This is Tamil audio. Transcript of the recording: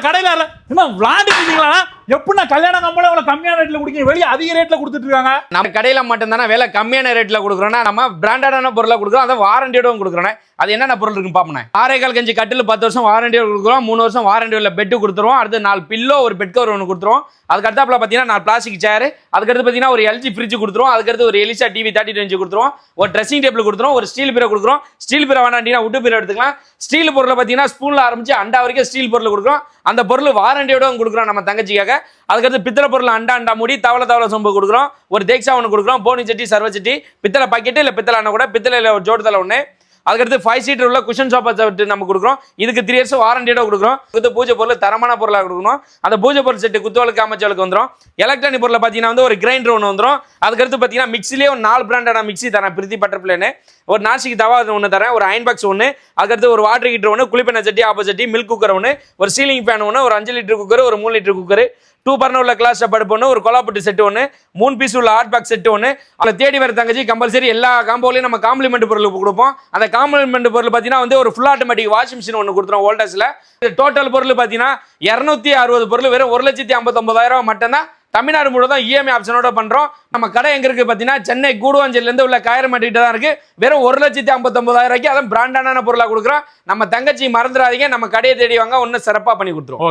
கடையில என்ன விளாண்டுட்டு இருக்கீங்களா? எப்படின்னா கல்யாண கம்பெனி அவ்வளவு கம்மியான ரேட்ல குடிக்க வெளியே அதிக ரேட்ல கொடுத்துட்டு இருக்காங்க. நம்ம கடையில மட்டும் தானே விலை கம்மியான ரேட்ல கொடுக்குறோம்னா நம்ம பிராண்டடான பொருளை கொடுக்குறோம், அதை வாரண்டியோட கொடுக்குறோம். அது என்னென்ன பொருள் இருக்குன்னு பாப்போம். 6.25 கஞ்சி கட்டில் 10 வருஷம் வாரண்டியோட கொடுக்குறோம், 3 வருஷம் வாரண்டியோட பெட்டு கொடுத்துருவோம். அடுத்து 4 பில்லோ ஒரு பெட் கவர் ஒன்று கொடுத்துருவோம். அதுக்கு அடுத்தாப்புல பார்த்தீங்கன்னா 4 பிளாஸ்டிக் சேர், அதுக்கடுத்து பார்த்தீங்கன்னா ஒரு எல்ஜி ஃப்ரிட்ஜ் கொடுத்துருவோம். அதுக்கடுத்து ஒரு எலிசா டிவி 32 இன்ச் கொடுத்துருவோம். ஒரு ட்ரெஸ்ஸிங் டேபிள் கொடுத்துருவோம். ஒரு ஸ்டீல் பீரோ கொடுக்குறோம். ஸ்டீல் பீரோ வேணாண்டினா உட்டு பீரோ எடுத்துக்கலாம். ஸ்டீல் பொருளை பார்த்தீங்கன்னா ஸ்பூன்ல ஆரம்பிச்சு அண்டா வரைக்கும் ஸ்டீல் பொருள் கொடுக்குறோம். அந்த பொருள் வாரண்டியோட கொடுக்குறோம் நம்ம தங்கச்சிக்காக. அதுக்கடுத்து பித்தளை பொருள் அண்டா மூடி தவளை சொம்பு கொடுக்குறோம். ஒரு தேக்ஸா ஒன்று கொடுக்குறோம். போனி சட்டி சர்வ சட்டி பித்தளை பாக்கெட்டு இல்லை பித்தளை அண்ணா கூட பித்தளையில் ஒரு ஜோடு தலை ஒன்று. அதுக்கடுத்து 5 சீட்டர் உள்ள குஷன் சோஃபா செட் நம்ம கொடுக்குறோம். இதுக்கு 3 இயர்ஸ் வாரண்டியோட கொடுக்குறோம். இது பூஜை பொருள் தரமான பொருளாக கொடுக்கணும். அந்த பூஜை பொருள் செட்டு குத்துவலுக்கு அமைச்சவளுக்கு வந்துடும். எலக்ட்ரானிக் பொருளை பார்த்தீங்கன்னா வந்து ஒரு கிரைண்டர் ஒன்று வந்துடும். அதுக்கடுத்து பார்த்தீங்கன்னா மிக்சிலே ஒரு 4 பிராண்டான மிக்சி தரேன். பிரித்தி பட்டர்பிளேன்னு ஒரு நாசிக்கு தவா ஒன்று தரேன். ஒரு அயன் பாக்ஸ் ஒன்று. அதுக்கடுத்து ஒரு வாட்டர் ஹீட்டர் ஒன்று, குளிப்பெண்ணெய் சட்டி ஆப்போ சட்டி, மில்க் குக்கர் ஒன்று, ஒரு சீலிங் ஃபேன் ஒன்று, ஒரு 5 லிட்டர் குக்கர், ஒரு 3 லிட்டர் குக்கர், 2 பர்னர் உள்ள கிளாஸ் படுப்பு ஒன்று, ஒரு கொலாப்பட்டு செட் ஒன்று, 3 பீஸ் உள்ள ஹாட் பாக்ஸ் செட் ஒன்று. அதில் தேடி வர தங்கச்சி கம்பல்சரி எல்லா காம்போலையும் நம்ம காம்ப்ளிமெண்ட் பொருள் கொடுப்போம். அந்த காம்ப்ளிமெண்ட் பொருள் பார்த்தீங்கன்னா வந்து ஒரு ஃபுல் ஆட்டோமேட்டிக் வாஷிங் மிஷின் ஒன்று கொடுத்துருவோம் வோல்டாஸில். டோட்டல் பொருள் பார்த்தீங்கன்னா 260 பொருள் வெறும் 1,59,000 மட்டும்தான். தமிழ்நாடு முழுவதும் இஎம்ஐ ஆப்ஷனோட பண்றோம். நம்ம கடை எங்க இருக்கு பார்த்தீங்கன்னா சென்னை கூடுவாஞ்சேரியிலேருந்து உள்ள காயரமேட்டிகிட்ட தான் இருக்கு. வெறும் 1,59,000 அதுவும் பிராண்டான பொருளாக கொடுக்குறோம். நம்ம தங்கச்சி மறந்துடாதீங்க, நம்ம கடையை தேடி வாங்க, ஒன்னும் சிறப்பாக பண்ணி கொடுத்துருவோம்.